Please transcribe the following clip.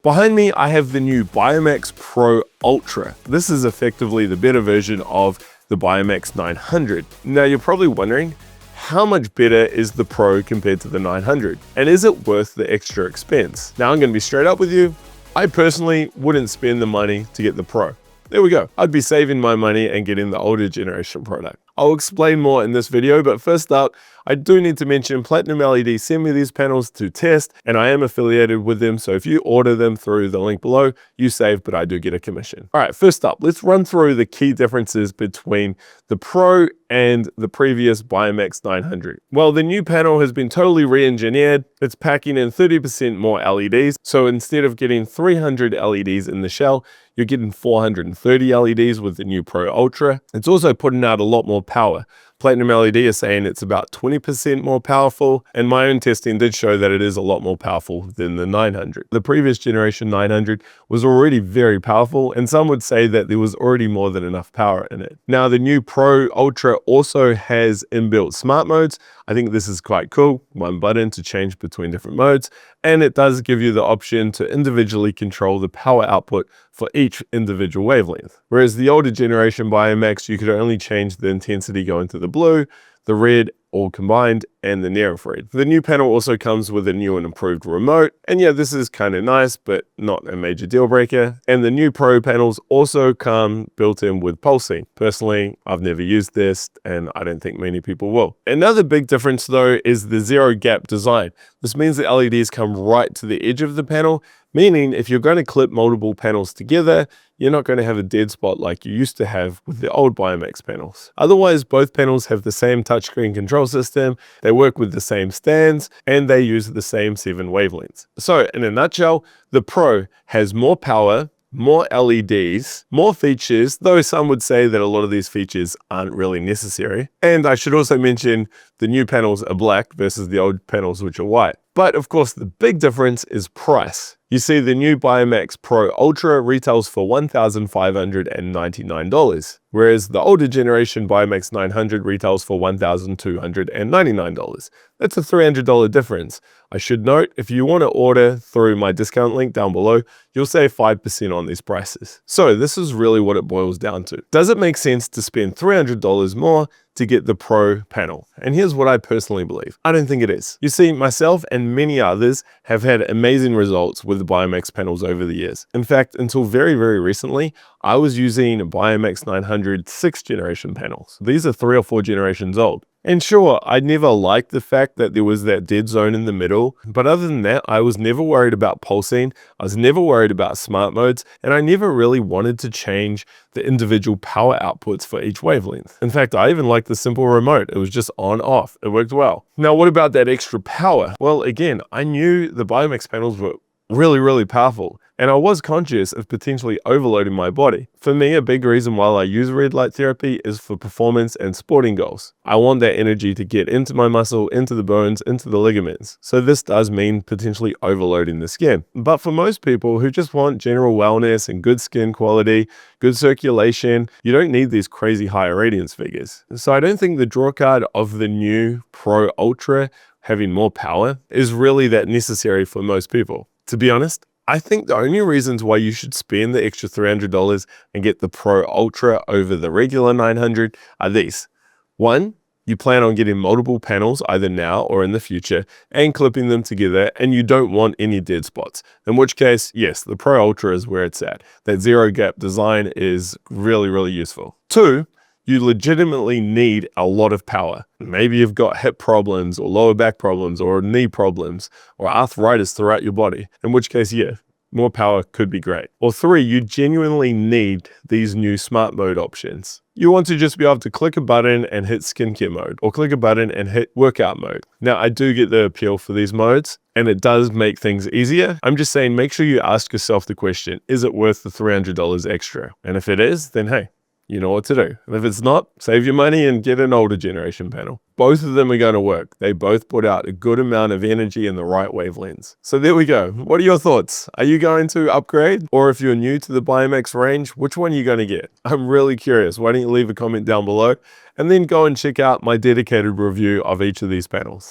Behind me, I have the new Biomax Pro Ultra. This is effectively the better version of the Biomax 900. Now you're probably wondering, how much better is the Pro compared to the 900? And is it worth the extra expense? Now I'm gonna be straight up with you. I personally wouldn't spend the money to get the Pro. There we go. I'd be saving my money and getting the older generation product. I'll explain more in this video, but first up, I do need to mention PlatinumLED sent me these panels to test, and I am affiliated with them, so if you order them through the link below, you save, but I do get a commission. All right, first up, let's run through the key differences between the Pro and the previous Biomax 900. Well, the new panel has been totally re-engineered. It's packing in 30% more LEDs, so instead of getting 300 LEDs in the shell, you're getting 430 LEDs with the new Pro Ultra. It's also putting out a lot more power. PlatinumLED is saying it's about 20% more powerful, and my own testing did show that it is a lot more powerful than the 900. The previous generation 900 was already very powerful, and some would say that there was already more than enough power in it. Now, the new Pro Ultra also has inbuilt smart modes. I think this is quite cool. One button to change between different modes, and it does give you the option to individually control the power output for each individual wavelength. Whereas the older generation Biomax, you could only change the intensity going to the blue, the red, all combined, and the near infrared. The new panel also comes with a new and improved remote, and yeah, this is kind of nice, but not a major deal breaker. And the new Pro panels also come built in with pulsing. Personally, I've never used this, and I don't think many people will. Another big difference though is the zero gap design. This means the LEDs come right to the edge of the panel, meaning if you're going to clip multiple panels together, you're not going to have a dead spot like you used to have with the old Biomax panels. Otherwise, both panels have the same touchscreen control system, they work with the same stands, and they use the same 7 wavelengths. So in a nutshell, the Pro has more power, more LEDs, more features, though some would say that a lot of these features aren't really necessary. And I should also mention the new panels are black versus the old panels which are white. But of course, the big difference is price. You see, the new Biomax Pro Ultra retails for $1,599, whereas the older generation Biomax 900 retails for $1,299. That's a $300 difference. I should note, if you want to order through my discount link down below, you'll save 5% on these prices. So this is really what it boils down to. Does it make sense to spend $300 more to get the Pro panel? And here's what I personally believe. I don't think it is. You see, myself and many others have had amazing results with the Biomax panels over the years. In fact, until very, very recently, I was using Biomax 900 6th generation panels. These are 3 or 4 generations old. And sure, I never liked the fact that there was that dead zone in the middle, but other than that, I was never worried about pulsing, I was never worried about smart modes, and I never really wanted to change the individual power outputs for each wavelength. In fact, I even liked the simple remote. It was just on off. It worked well. Now, what about that extra power? Well, again, I knew the Biomax panels were really, really powerful, and I was conscious of potentially overloading my body. For me, a big reason why I use red light therapy is for performance and sporting goals. I want that energy to get into my muscle, into the bones, into the ligaments. So this does mean potentially overloading the skin. But for most people who just want general wellness and good skin quality, good circulation, you don't need these crazy high radiance figures. So I don't think the draw card of the new Pro Ultra having more power is really that necessary for most people. To be honest, I think the only reasons why you should spend the extra $300 and get the Pro Ultra over the regular 900 are these. 1, you plan on getting multiple panels either now or in the future and clipping them together, and you don't want any dead spots. In which case, yes, the Pro Ultra is where it's at. That zero gap design is really, really useful. 2, you legitimately need a lot of power. Maybe you've got hip problems or lower back problems or knee problems or arthritis throughout your body, in which case, yeah, more power could be great. Or 3, you genuinely need these new smart mode options. You want to just be able to click a button and hit skincare mode, or click a button and hit workout mode. Now, I do get the appeal for these modes, and it does make things easier. I'm just saying, make sure you ask yourself the question, is it worth the $300 extra? And if it is, then hey, you know what to do. And if it's not, save your money and get an older generation panel. Both of them are going to work. They both put out a good amount of energy in the right wavelengths. So there we go. What are your thoughts? Are you going to upgrade? Or if you're new to the Biomax range, which one are you going to get? I'm really curious. Why don't you leave a comment down below and then go and check out my dedicated review of each of these panels.